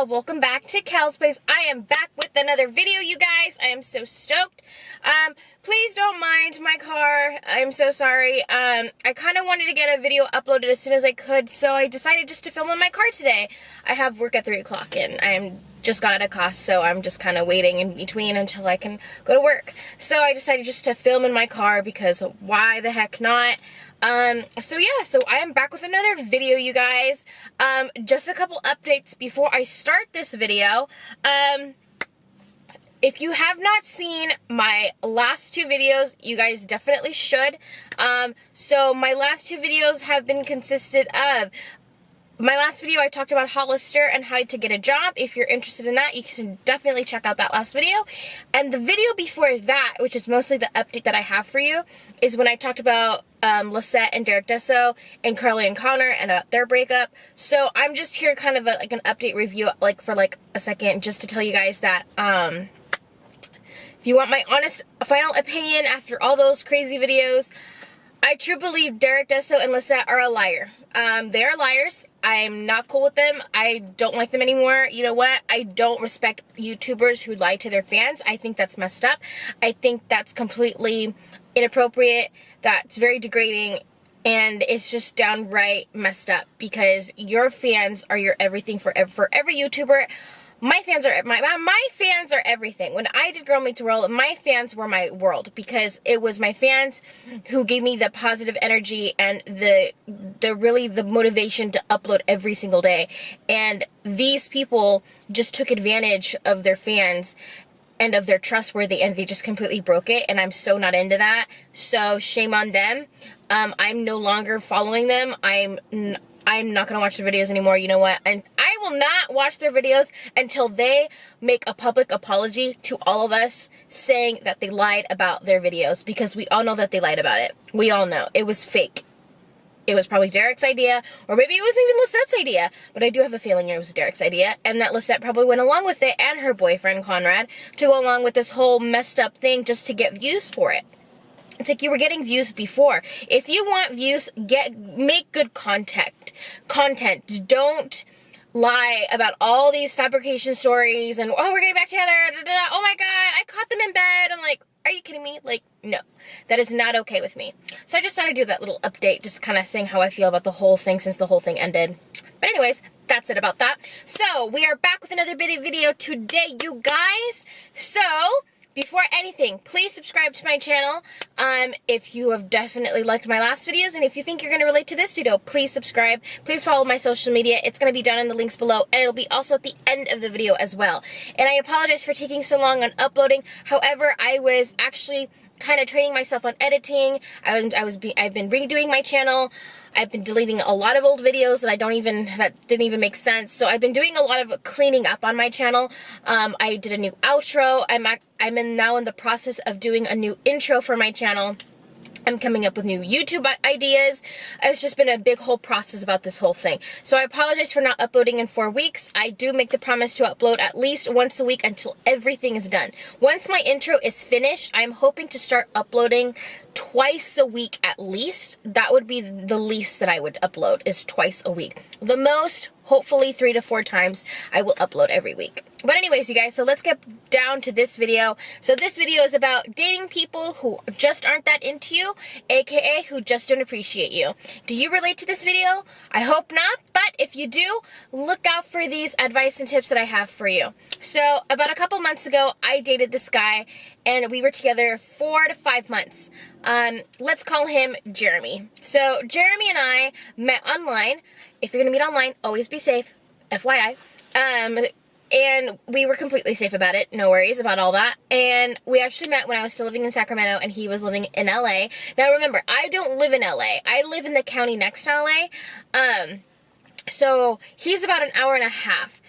welcome back to Cal's Place. I am back with another video, you guys. I am so stoked. Please don't mind my car. I'm so sorry. I kind of wanted to get a video uploaded as soon as I could, so I decided just to film in my car today. I have work at 3 o'clock and I'm just got out of class, so I'm just kind of waiting in between until I can go to work. So I decided just to film in my car because why the heck not? So I am back with another video, you guys. Just a couple updates before I start this video. If you have not seen my last 2 videos, you guys definitely should. So my last 2 videos have been consisted of my last video. I talked about Hollister and how to get a job. If you're interested in that, you can definitely check out that last video. And the video before that, which is mostly the update that I have for you, is when I talked about Lisette and Derek Desso and Carly and Connor and their breakup. So I'm just here kind of like an update review, like for like a second, just to tell you guys that if you want my honest final opinion after all those crazy videos, I truly believe Derek Desso and Lisette are a liar. They are liars. I'm not cool with them. I don't like them anymore. You know what? I don't respect YouTubers who lie to their fans. I think that's messed up. I think that's completely inappropriate. That's very degrading. And it's just downright messed up because your fans are your everything for every YouTuber. My fans are my fans are everything. When I did Girl Meets World, my fans were my world because it was my fans who gave me the positive energy and the motivation to upload every single day. And these people just took advantage of their fans and of their trustworthy, and they just completely broke it. And I'm so not into that. So shame on them. I'm no longer following them. I'm not going to watch their videos anymore. You know what? And I will not watch their videos until they make a public apology to all of us saying that they lied about their videos, because we all know that they lied about it. We all know. It was fake. It was probably Derek's idea, or maybe it wasn't even Lisette's idea, but I do have a feeling it was Derek's idea, and that Lisette probably went along with it, and her boyfriend, Conrad, to go along with this whole messed up thing just to get views for it. It's like you were getting views before. If you want views, make good content. Don't lie about all these fabrication stories and, oh, we're getting back together. Da, da, da. Oh my God, I caught them in bed. I'm like, are you kidding me? Like, no, that is not okay with me. So I just thought I'd do that little update, just kind of saying how I feel about the whole thing since the whole thing ended. But anyways, that's it about that. So we are back with another video today, you guys. So before anything, please subscribe to my channel if you have definitely liked my last videos, and if you think you're going to relate to this video, please subscribe. Please follow my social media. It's going to be down in the links below, and it'll be also at the end of the video as well. And I apologize for taking so long on uploading. However, I was actually kind of training myself on editing. I've been redoing my channel. I've been deleting a lot of old videos that didn't even make sense. So I've been doing a lot of cleaning up on my channel. I did a new outro. I'm now in the process of doing a new intro for my channel. I'm coming up with new YouTube ideas. It's just been a big whole process about this whole thing. So I apologize for not uploading in 4 weeks. I do make the promise to upload at least once a week until everything is done. Once my intro is finished, I'm hoping to start uploading twice a week at least. That would be the least that I would upload, is twice a week. The most, hopefully 3 to 4 times, I will upload every week. But anyways, you guys, so let's get down to this video. So this video is about dating people who just aren't that into you, aka who just don't appreciate you. Do you relate to this video? I hope not, but if you do, look out for these advice and tips that I have for you. So about a couple months ago, I dated this guy, and we were together 4 to 5 months. Let's call him Jeremy. So Jeremy and I met online. If you're gonna meet online, always be safe, FYI. And we were completely safe about it. No worries about all that. And we actually met when I was still living in Sacramento and he was living in LA. Now remember, I don't live in LA. I live in the county next to LA. So he's about an hour and a half.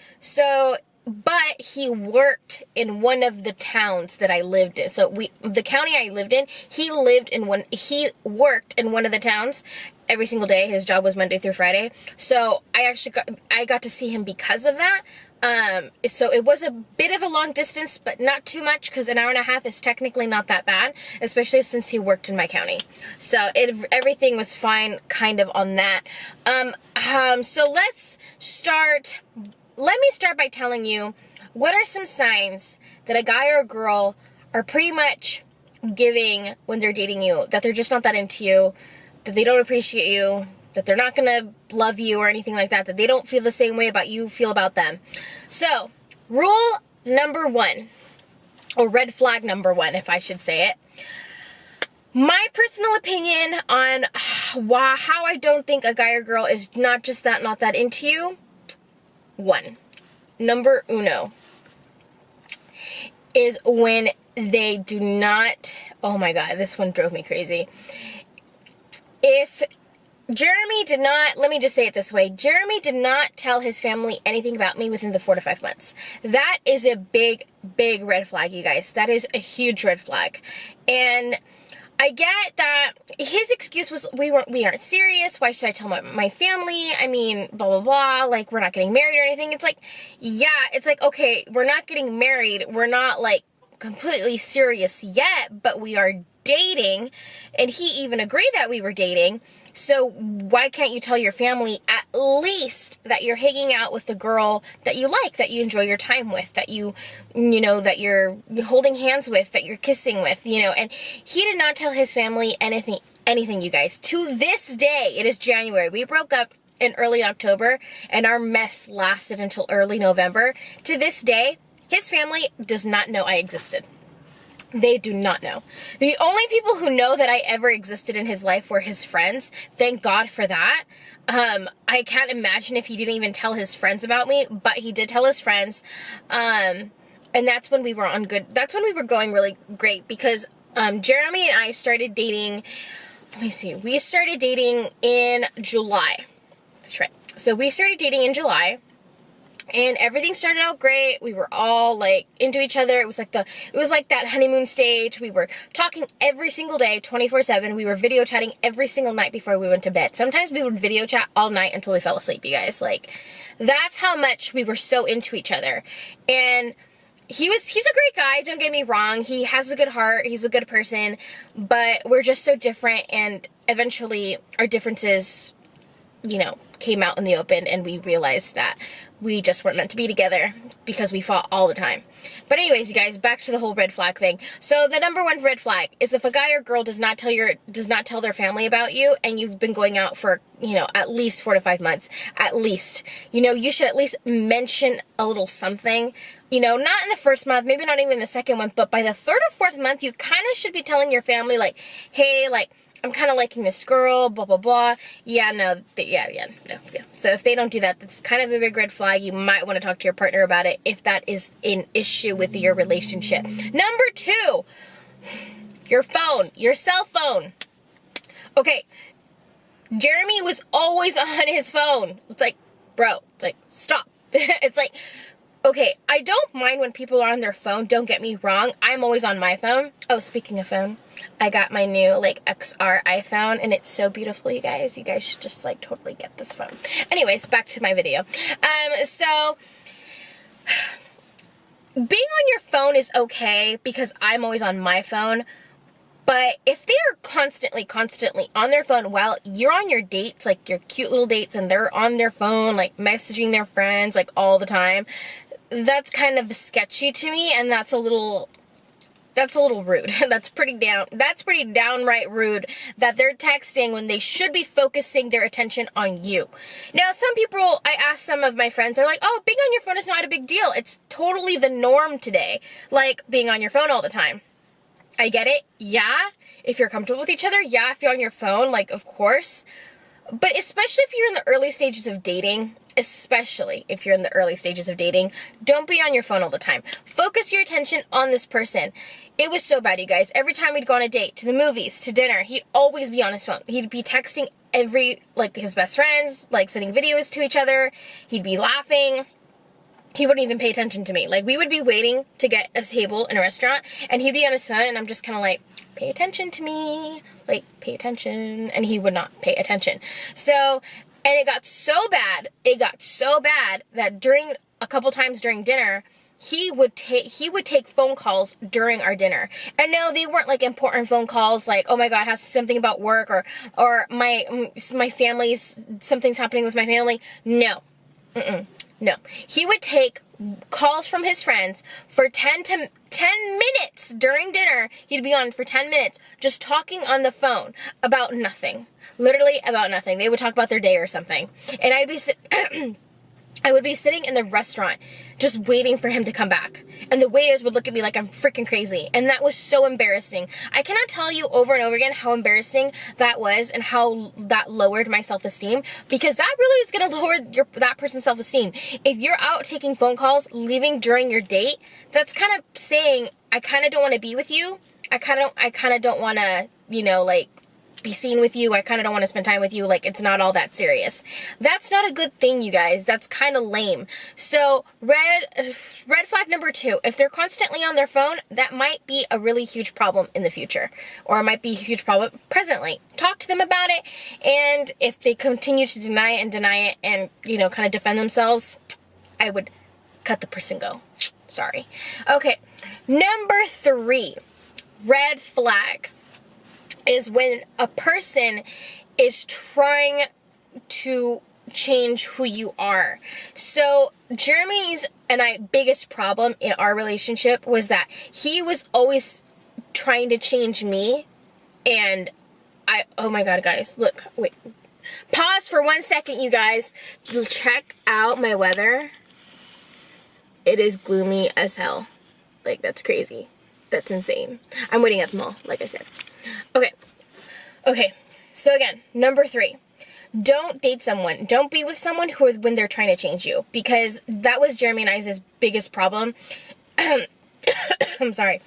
But he worked in one of the towns that I lived in. So the county I lived in, he worked in one of the towns every single day. His job was Monday through Friday. So I got to see him because of that. So it was a bit of a long distance, but not too much, because an hour and a half is technically not that bad, especially since he worked in my county. So everything was fine kind of on that. So let's start let me start by telling you what are some signs that a guy or a girl are pretty much giving when they're dating you, that they're just not that into you, that they don't appreciate you, that they're not gonna love you or anything like that, that they don't feel the same way about you feel about them. So, rule number 1, or red flag number 1, if I should say it. My personal opinion on how I don't think a guy or girl is not that into you. Number uno is when they do not, oh my God, this one drove me crazy. If Jeremy did not, let me just say it this way, Jeremy did not tell his family anything about me within the 4 to 5 months. That is a big, big red flag, you guys. That is a huge red flag. And I get that his excuse was, we aren't serious. Why should I tell my family? I mean, blah, blah, blah. Like, we're not getting married or anything. It's like, yeah, it's like, okay, we're not getting married. We're not, like, completely serious yet, but we are dating. And he even agreed that we were dating. So why can't you tell your family at least that you're hanging out with the girl that you like, that you enjoy your time with, that you know, that you're holding hands with, that you're kissing with, you know? And he did not tell his family anything, you guys. To this day, it is January. We broke up in early October, and our mess lasted until early November. To this day, his family does not know I existed. They do not know. The only people who know that I ever existed in his life were his friends. Thank God for that. I can't imagine if he didn't even tell his friends about me, but he did tell his friends. And that's when we were that's when we were going really great, because Jeremy and I started dating, let me see, we started dating in July. That's right. So we started dating in July. And everything started out great. We were all like into each other. It was like that honeymoon stage. We were talking every single day, 24/7. We were video chatting every single night before we went to bed. Sometimes we would video chat all night until we fell asleep, you guys. Like, that's how much we were so into each other. And he's a great guy, don't get me wrong. He has a good heart. He's a good person. But we're just so different, and eventually our differences, you know, came out in the open, and we realized that we just weren't meant to be together because we fought all the time. But anyways, you guys, back to the whole red flag thing. So the number 1 red flag is if a guy or girl does not tell their family about you, and you've been going out for, you know, at least 4 to 5 months, at least. You know, you should at least mention a little something. You know, not in the first month, maybe not even the second month, but by the 3rd or 4th month, you kind of should be telling your family, like, hey, like, I'm kind of liking this girl, blah, blah, blah. Yeah, no. So if they don't do that, that's kind of a big red flag. You might want to talk to your partner about it if that is an issue with your relationship. Number 2, your phone, your cell phone. Okay, Jeremy was always on his phone. It's like, bro, it's like, stop. It's like, okay, I don't mind when people are on their phone, don't get me wrong. I'm always on my phone. Oh, speaking of phone, I got my new, like, XR iPhone, and it's so beautiful, you guys. You guys should just, like, totally get this phone. Anyways, back to my video. So, being on your phone is okay, because I'm always on my phone. But if they're constantly on their phone while you're on your dates, like your cute little dates, and they're on their phone, like, messaging their friends, like, all the time, that's kind of sketchy to me, and that's a little rude. That's pretty downright rude that they're texting when they should be focusing their attention on you. Now, some people, I asked some of my friends, they're like, oh, being on your phone is not a big deal. It's totally the norm today, like being on your phone all the time. I get it. Yeah. If you're comfortable with each other. Yeah. If you're on your phone, like, of course. But especially if you're in the early stages of dating, don't be on your phone all the time. Focus your attention on this person. It was so bad, you guys. Every time we'd go on a date, to the movies, to dinner, he'd always be on his phone. He'd be texting his best friends, like, sending videos to each other. He'd be laughing. He wouldn't even pay attention to me. Like, we would be waiting to get a table in a restaurant, and he'd be on his phone, and I'm just kind of like, pay attention to me. Like, pay attention. And he would not pay attention. So, and it got so bad that a couple times during dinner, he would take phone calls during our dinner. And no, they weren't, like, important phone calls, like, oh my God, has something about work, or my family's, something's happening with my family. No. No. He would take calls from his friends for 10 minutes during dinner. He'd be on for 10 minutes just talking on the phone about nothing. Literally about nothing. They would talk about their day or something. And I would be sitting in the restaurant just waiting for him to come back. And the waiters would look at me like I'm freaking crazy. And that was so embarrassing. I cannot tell you over and over again how embarrassing that was and how that lowered my self-esteem, because that really is going to lower that person's self-esteem. If you're out taking phone calls, leaving during your date, that's kind of saying, I kind of don't want to be with you. I kind of don't want to, like, be seen with you. I kind of don't want to spend time with you. Like, it's not all that serious. That's not a good thing, you guys. That's kind of lame. So red flag number 2, if they're constantly on their phone, that might be a really huge problem in the future, or it might be a huge problem presently. Talk to them about it. And if they continue to deny it and, kind of defend themselves, I would cut the person go. Sorry. Okay. Number 3, red flag, is when a person is trying to change who you are. So Jeremy's and I biggest problem in our relationship was that he was always trying to change me, and oh my god, guys, look, wait, pause for 1 second, you guys. Check out my weather. It is gloomy as hell. Like, that's crazy. That's insane. I'm waiting at the mall, like I said. Okay, so again, number 3, don't date someone. Don't be with someone when they're trying to change you, because that was Jeremy and I's biggest problem. I'm sorry.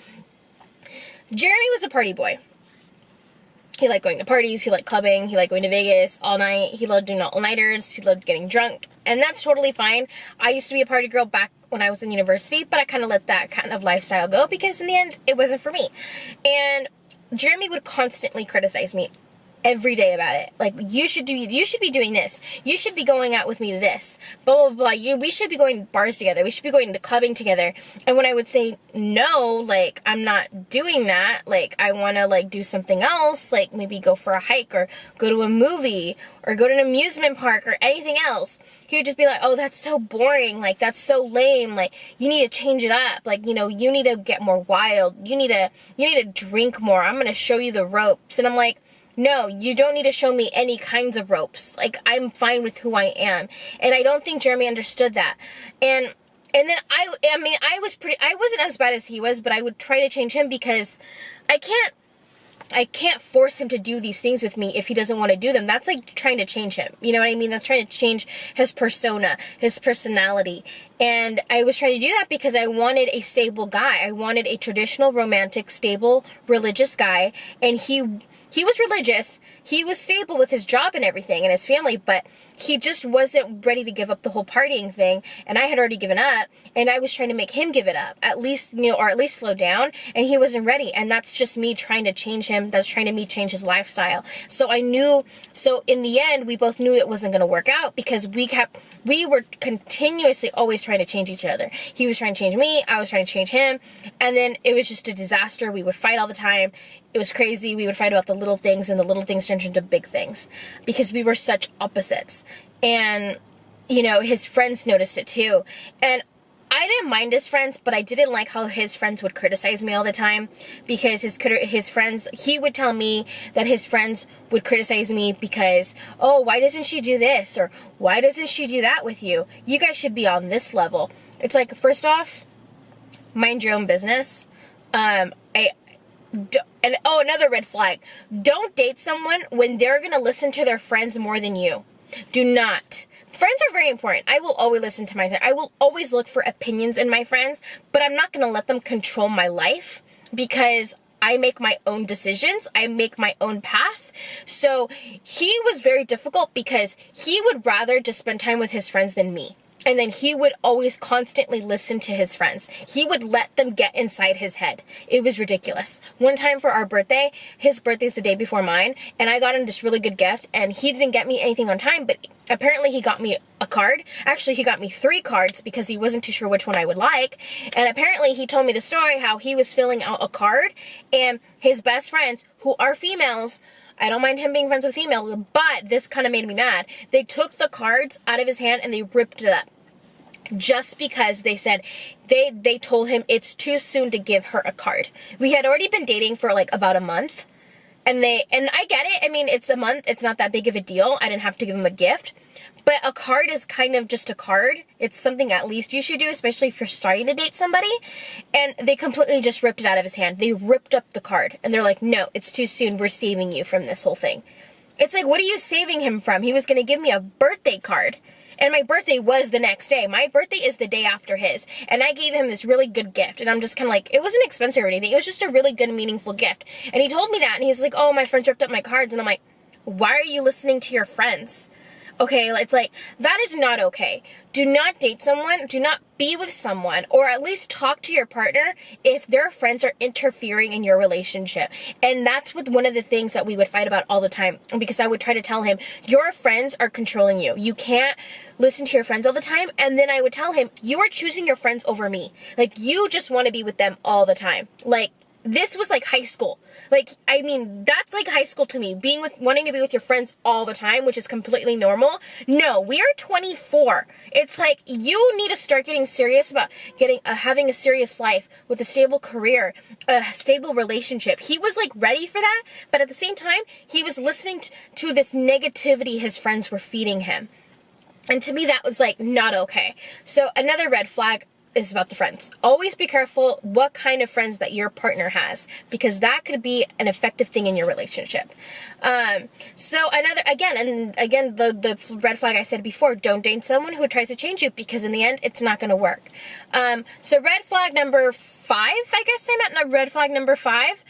Jeremy was a party boy. He liked going to parties, he liked clubbing, he liked going to Vegas all night, he loved doing all-nighters, he loved getting drunk, and that's totally fine. I used to be a party girl back when I was in university, but I kind of let that kind of lifestyle go, because in the end, it wasn't for me. And Jeremy would constantly criticize me every day about it. Like, you should be doing this. You should be going out with me to this. Blah, blah, blah. We should be going to bars together. We should be going to clubbing together. And when I would say, no, like, I'm not doing that. Like, I want to, like, do something else. Like, maybe go for a hike or go to a movie or go to an amusement park or anything else. He would just be like, oh, that's so boring. Like, that's so lame. Like, you need to change it up. Like, you need to get more wild. You need to drink more. I'm going to show you the ropes. And I'm like, no, you don't need to show me any kinds of ropes. Like, I'm fine with who I am. And I don't think Jeremy understood that. And then I wasn't as bad as he was, but I would try to change him, because I can't force him to do these things with me if he doesn't want to do them. That's like trying to change him. You know what I mean? That's trying to change his persona, his personality. And I was trying to do that because I wanted a stable guy. I wanted a traditional, romantic, stable, religious guy. And he was religious. He was stable with his job and everything and his family, but he just wasn't ready to give up the whole partying thing. And I had already given up, and I was trying to make him give it up, at least, or at least slow down. And he wasn't ready. And that's just me trying to change him. That's trying to change his lifestyle. So in the end, we both knew it wasn't going to work out, because we were continuously always trying to change each other. He was trying to change me. I was trying to change him. And then it was just a disaster. We would fight all the time. It was crazy. We would fight about the little things, and the little things turned into big things, because we were such opposites. And, his friends noticed it too. And I didn't mind his friends, but I didn't like how his friends would criticize me all the time, because his friends, he would tell me that his friends would criticize me because, oh, why doesn't she do this? Or why doesn't she do that with you? You guys should be on this level. It's like, first off, mind your own business. Another red flag. Don't date someone when they're going to listen to their friends more than you. Do not. Friends are very important. I will always listen to my friends. I will always look for opinions in my friends, but I'm not going to let them control my life, because I make my own decisions. I make my own path. So he was very difficult, because he would rather just spend time with his friends than me. And then he would always constantly listen to his friends. He would let them get inside his head. It was ridiculous. One time for our birthday, his birthday's the day before mine, and I got him this really good gift, and he didn't get me anything on time, but apparently he got me a card. Actually, he got me 3 cards, because he wasn't too sure which one I would like. And apparently he told me the story how he was filling out a card, and his best friends, who are females, I don't mind him being friends with females, but this kind of made me mad. They took the cards out of his hand and they ripped it up. just because they said they told him it's too soon to give her a card. We had already been dating for like about a month, and I get it. I mean, it's a month. It's not that big of a deal. I didn't have to give him a gift. But a card is kind of just a card. It's something at least you should do, especially if you're starting to date somebody. And they completely just ripped it out of his hand. They ripped up the card. And they're like, no, it's too soon. We're saving you from this whole thing. It's like, what are you saving him from? He was going to give me a birthday card. And my birthday was the next day. My birthday is the day after his. And I gave him this really good gift. And I'm just kind of like, it wasn't expensive or anything. It was just a really good, meaningful gift. And he told me that. And he was like, oh, my friends ripped up my cards. And I'm like, why are you listening to your friends? Okay, it's like, that is not okay. Do not date someone, do not be with someone, or at least talk to your partner if their friends are interfering in your relationship. And that's one of the things that we would fight about all the time, because I would try to tell him, your friends are controlling you. You can't listen to your friends all the time. And then I would tell him, you are choosing your friends over me. Like, you just want to be with them all the time. Like, this was like high school. Like, I mean, that's like high school to me. Wanting to be with your friends all the time, which is completely normal. No, we are 24. It's like, you need to start getting serious about having a serious life with a stable career, a stable relationship. He was like ready for that, but at the same time, he was listening to this negativity his friends were feeding him. And to me, that was like not okay. So another red flag is about the friends. Always be careful what kind of friends that your partner has, because that could be an effective thing in your relationship. So the red flag I said before, don't date someone who tries to change you, because in the end, it's not going to work. So red flag number 5, I guess I'm at red flag number 5.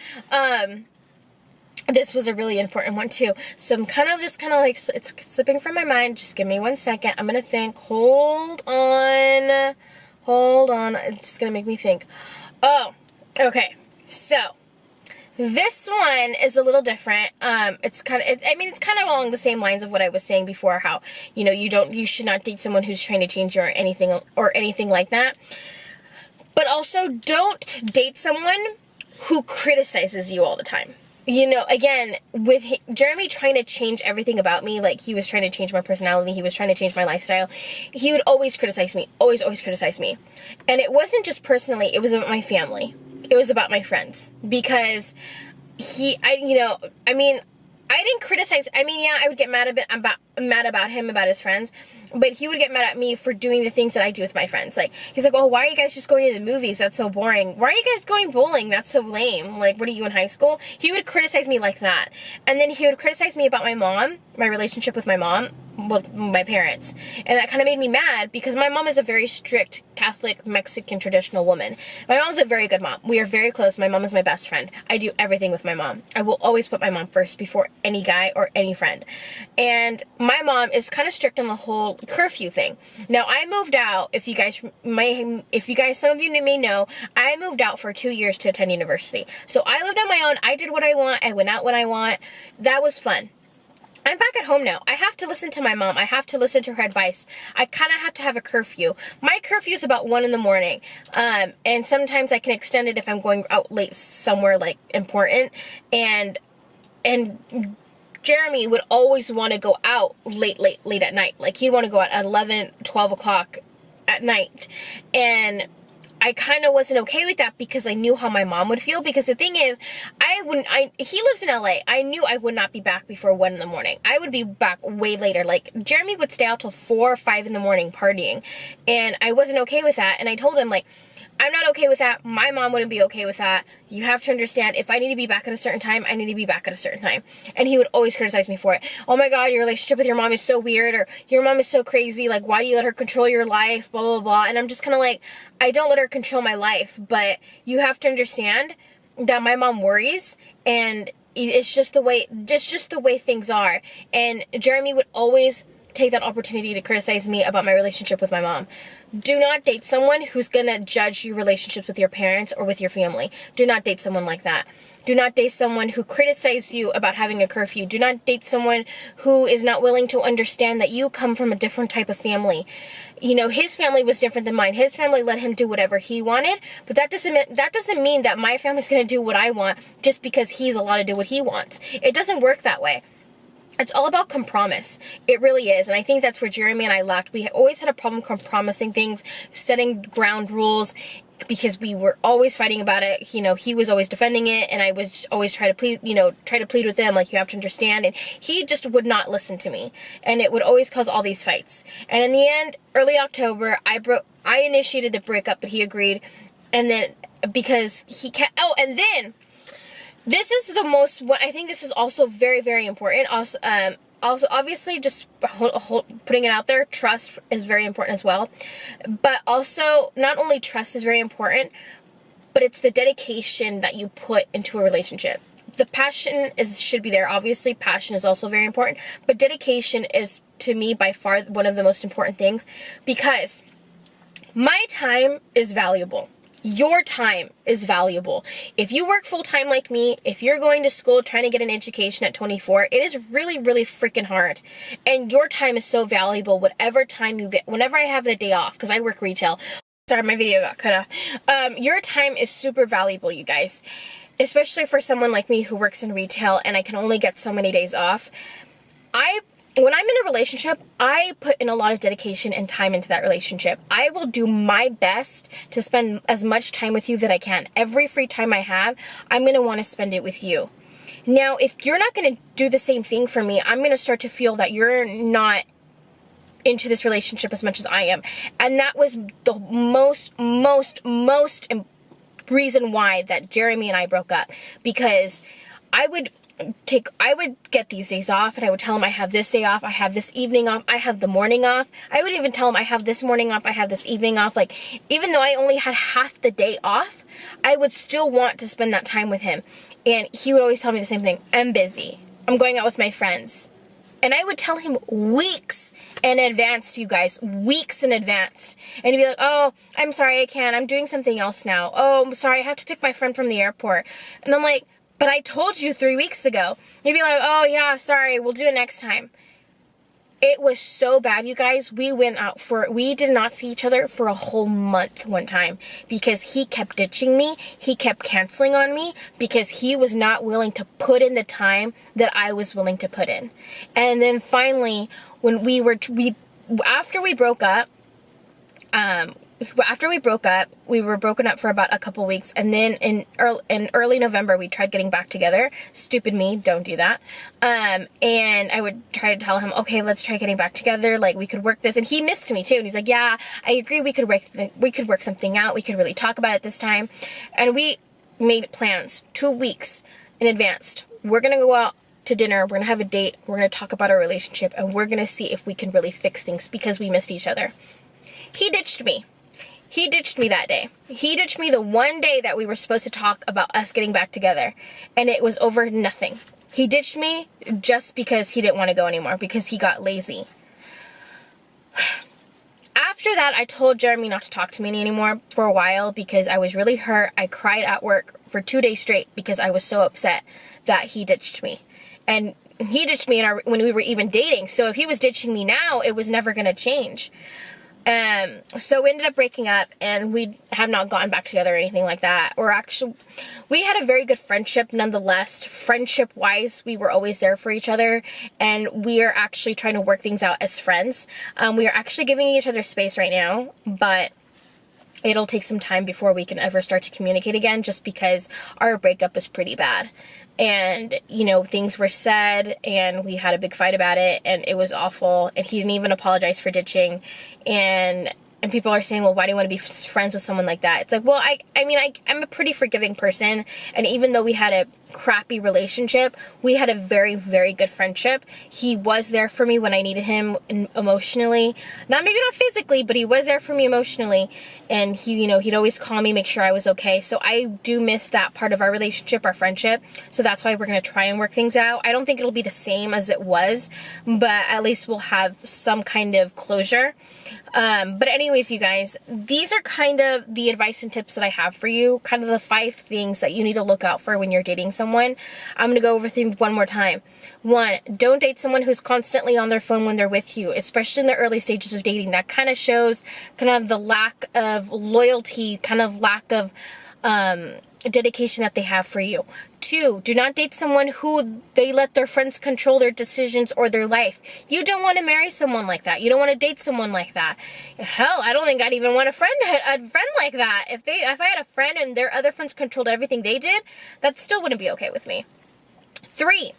This was a really important one too. So I'm kind of like, it's slipping from my mind. Just give me 1 second. I'm going to think. Hold on, it's just gonna make me think. Oh, okay. So this one is a little different. It's kind of along the same lines of what I was saying before. How you should not date someone who's trying to change you or anything like that. But also, don't date someone who criticizes you all the time. Again, with Jeremy trying to change everything about me, like he was trying to change my personality, he was trying to change my lifestyle, he would always criticize me, always criticize me. And it wasn't just personally, it was about my family. It was about my friends. Because I didn't criticize. I would get mad about him, about his friends, but he would get mad at me for doing the things that I do with my friends. Like, he's like, oh, why are you guys just going to the movies? That's so boring. Why are you guys going bowling? That's so lame. Like, what are you, in high school? He would criticize me like that. And then he would criticize me about my mom, my relationship with my mom, with my parents. And that kind of made me mad, because my mom is a very strict Catholic, Mexican, traditional woman. My mom's a very good mom. We are very close. My mom is my best friend. I do everything with my mom. I will always put my mom first before any guy or any friend. And my mom is kind of strict on the whole curfew thing. Now, I moved out, some of you may know, I moved out for 2 years to attend university. So I lived on my own. I did what I want. I went out when I want. That was fun. I'm back at home now. I have to listen to my mom. I have to listen to her advice. I kind of have to have a curfew. My curfew is about 1 a.m. And sometimes I can extend it if I'm going out late somewhere like important. And Jeremy would always want to go out late at night. Like, he'd want to go out at 11, 12 o'clock at night. And I kind of wasn't okay with that, because I knew how my mom would feel. Because the thing is, he lives in LA. I knew I would not be back before 1 a.m. I would be back way later. Like, Jeremy would stay out till 4 or 5 in the morning partying. And I wasn't okay with that. And I told him, like, I'm not okay with that. My mom wouldn't be okay with that. You have to understand, if I need to be back at a certain time, I need to be back at a certain time. And he would always criticize me for it. Oh my God, your relationship with your mom is so weird, or your mom is so crazy. Like, why do you let her control your life? Blah, blah, blah. And I'm just kind of like, I don't let her control my life, but you have to understand that my mom worries, and it's just the way things are. And Jeremy would always take that opportunity to criticize me about my relationship with my mom. Do not date someone who's gonna judge your relationships with your parents or with your family. Do not date someone like that. Do not date someone who criticizes you about having a curfew. Do not date someone who is not willing to understand that you come from a different type of family. His family was different than mine. His family let him do whatever he wanted, but that doesn't mean that my family's gonna do what I want just because he's allowed to do what he wants. It doesn't work that way. It's all about compromise. It really is. And I think that's where Jeremy and I lacked. We always had a problem compromising things, setting ground rules, because we were always fighting about it. You know, he was always defending it, and I was always try to plead with him, like, you have to understand. And he just would not listen to me. And it would always cause all these fights. And in the end, early October, I initiated the breakup, but he agreed. And then, because he kept, and then, this is the most, what I think this is also very, very important. Also, obviously, just putting it out there, trust is very important as well. But also, not only trust is very important, but it's the dedication that you put into a relationship. The passion should be there. Obviously, passion is also very important. But dedication is, to me, by far one of the most important things. Because my time is valuable. Your time is valuable. If you work full-time like me, if you're going to school trying to get an education at 24, it is really, really freaking hard. And your time is so valuable, whatever time you get. Whenever I have the day off, because I work retail. Sorry, my video got cut off. Your time is super valuable, you guys. Especially for someone like me who works in retail and I can only get so many days off. When I'm in a relationship, I put in a lot of dedication and time into that relationship. I will do my best to spend as much time with you that I can. Every free time I have, I'm going to want to spend it with you. Now, if you're not going to do the same thing for me, I'm going to start to feel that you're not into this relationship as much as I am. And that was the most reason why that Jeremy and I broke up. Because I would get these days off, and I would tell him I have this day off, I have this evening off, I have the morning off. I would even tell him I have this morning off, I have this evening off. Like, even though I only had half the day off, I would still want to spend that time with him. And he would always tell me the same thing: I'm busy, I'm going out with my friends. And I would tell him weeks in advance, you guys, weeks in advance. And he'd be like, oh, I'm sorry, I can't, I'm doing something else now. Oh, I'm sorry, I have to pick my friend from the airport. And I'm like, but I told you 3 weeks ago. You'd be like, oh yeah, sorry, we'll do it next time. It was so bad, you guys. We did not see each other for a whole month one time because he kept ditching me. He kept canceling on me because he was not willing to put in the time that I was willing to put in. And then finally, when after we broke up, we were broken up for about a couple weeks, and then in early November, we tried getting back together. Stupid me, don't do that. And I would try to tell him, okay, let's try getting back together, like, we could work this, and he missed me too, and he's like, yeah, I agree, we could work something out, we could really talk about it this time. And we made plans 2 weeks in advance. We're gonna go out to dinner, we're gonna have a date, we're gonna talk about our relationship, and we're gonna see if we can really fix things because we missed each other. He ditched me. He ditched me that day. He ditched me the one day that we were supposed to talk about us getting back together. And it was over nothing. He ditched me just because he didn't want to go anymore, because he got lazy. After that, I told Jeremy not to talk to me anymore for a while because I was really hurt. I cried at work for 2 days straight because I was so upset that he ditched me. And he ditched me when we were even dating. So if he was ditching me now, it was never going to change. So we ended up breaking up, and we have not gotten back together or anything like that. We had a very good friendship nonetheless. Friendship-wise, we were always there for each other, and we are actually trying to work things out as friends. We are actually giving each other space right now, but it'll take some time before we can ever start to communicate again, just because our breakup is pretty bad. And, you know, things were said, and we had a big fight about it, and it was awful, and he didn't even apologize for ditching, and people are saying, well, why do you want to be friends with someone like that? It's like, well, I'm a pretty forgiving person, and even though we had a crappy relationship, we had a very, very good friendship. He was there for me when I needed him emotionally. Maybe not physically, but he was there for me emotionally, and he'd always call me, make sure I was okay. So I do miss that part of our relationship, our friendship. So that's why we're going to try and work things out. I don't think it'll be the same as it was, but at least we'll have some kind of closure. But anyways, you guys, these are kind of the advice and tips that I have for you, kind of the 5 things that you need to look out for when you're dating someone. I'm going to go over them one more time. 1, don't date someone who's constantly on their phone when they're with you, especially in the early stages of dating. That kind of shows kind of the lack of loyalty, kind of lack of dedication that they have for you. 2, do not date someone who they let their friends control their decisions or their life. You don't want to marry someone like that. You don't want to date someone like that. Hell, I don't think I'd even want a friend like that. If I had a friend and their other friends controlled everything they did, that still wouldn't be okay with me. 3,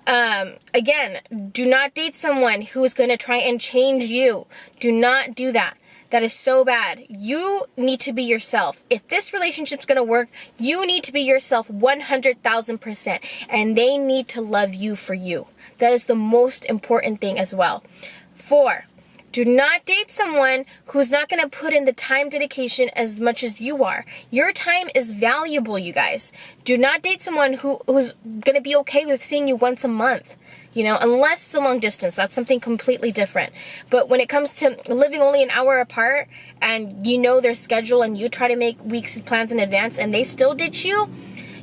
again, do not date someone who is going to try and change you. Do not do that. That is so bad. You need to be yourself. If this relationship's going to work, you need to be yourself 100,000%. And they need to love you for you. That is the most important thing as well. 4, do not date someone who's not going to put in the time dedication as much as you are. Your time is valuable, you guys. Do not date someone who's going to be okay with seeing you once a month. You know, unless it's a long distance, that's something completely different. But when it comes to living only an hour apart and you know their schedule and you try to make weeks and plans in advance and they still ditch you,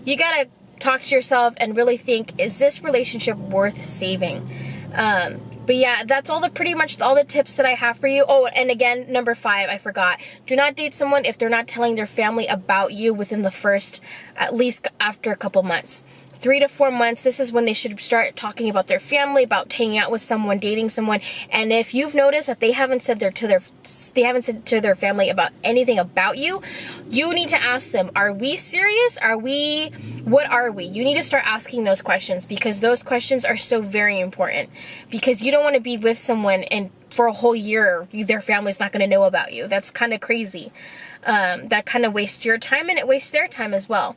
you gotta talk to yourself and really think, is this relationship worth saving? But yeah, that's pretty much all the tips that I have for you. Oh, and again, number 5, I forgot. Do not date someone if they're not telling their family about you within the first, at least after a couple months. 3 to 4 months, this is when they should start talking about their family, about hanging out with someone, dating someone. And if you've noticed that they haven't said to their family about anything about you, you need to ask them, are we serious? What are we? You need to start asking those questions, because those questions are so very important, because you don't want to be with someone and for a whole year, their family's not going to know about you. That's kind of crazy. That kind of wastes your time and it wastes their time as well.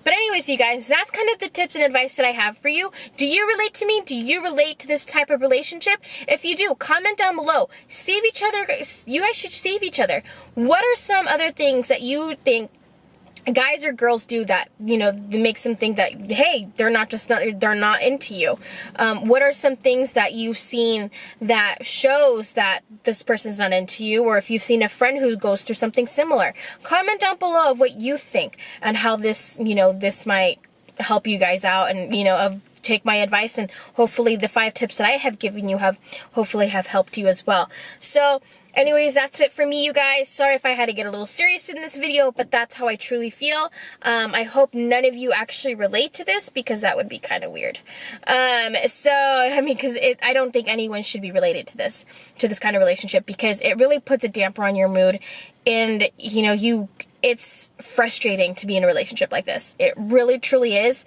But anyways, you guys, that's kind of the tips and advice that I have for you. Do you relate to me? Do you relate to this type of relationship? If you do, comment down below. Save each other. You guys should save each other. What are some other things that you think guys or girls do that, you know, makes them think that, hey, they're not into you? What are some things that you've seen that shows that this person's not into you? Or if you've seen a friend who goes through something similar, comment down below of what you think and how this, you know, this might help you guys out, and, you know, take my advice, and hopefully the 5 tips that I have given you hopefully have helped you as well. So anyways, that's it for me, you guys. Sorry if I had to get a little serious in this video, but that's how I truly feel. I hope none of you actually relate to this, because that would be kind of weird. So, I mean, because I don't think anyone should be related to this kind of relationship, because it really puts a damper on your mood. And, you know, it's frustrating to be in a relationship like this. It really, truly is.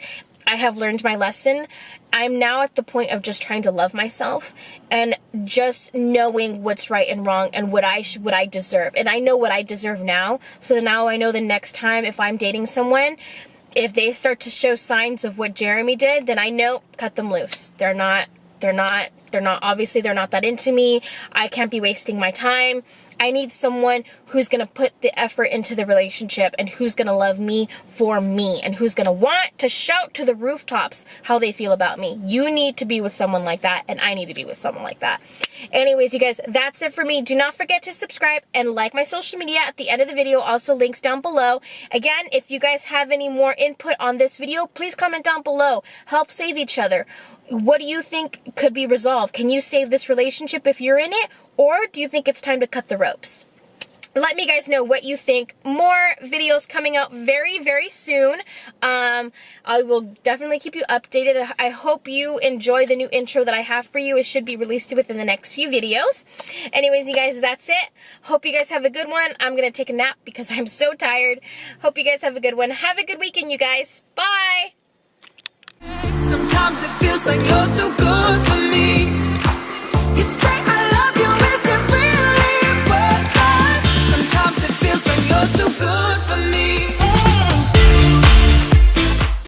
I have learned my lesson. I'm now at the point of just trying to love myself and just knowing what's right and wrong and what I deserve. And I know what I deserve now. So now I know the next time if I'm dating someone, if they start to show signs of what Jeremy did, then I know, cut them loose. They're not obviously they're not that into me. I can't be wasting my time. I need someone who's going to put the effort into the relationship and who's going to love me for me and who's going to want to shout to the rooftops how they feel about me. You need to be with someone like that, and I need to be with someone like that. Anyways, you guys, that's it for me. Do not forget to subscribe and like my social media at the end of the video. Also, links down below. Again, if you guys have any more input on this video, please comment down below. Help save each other. What do you think could be resolved? Can you save this relationship if you're in it? Or do you think it's time to cut the ropes? Let me guys know what you think. More videos coming out very, very soon. I will definitely keep you updated. I hope you enjoy the new intro that I have for you. It should be released within the next few videos. Anyways, you guys, that's it. Hope you guys have a good one. I'm going to take a nap because I'm so tired. Hope you guys have a good one. Have a good weekend, you guys. Bye! Sometimes it feels like you're too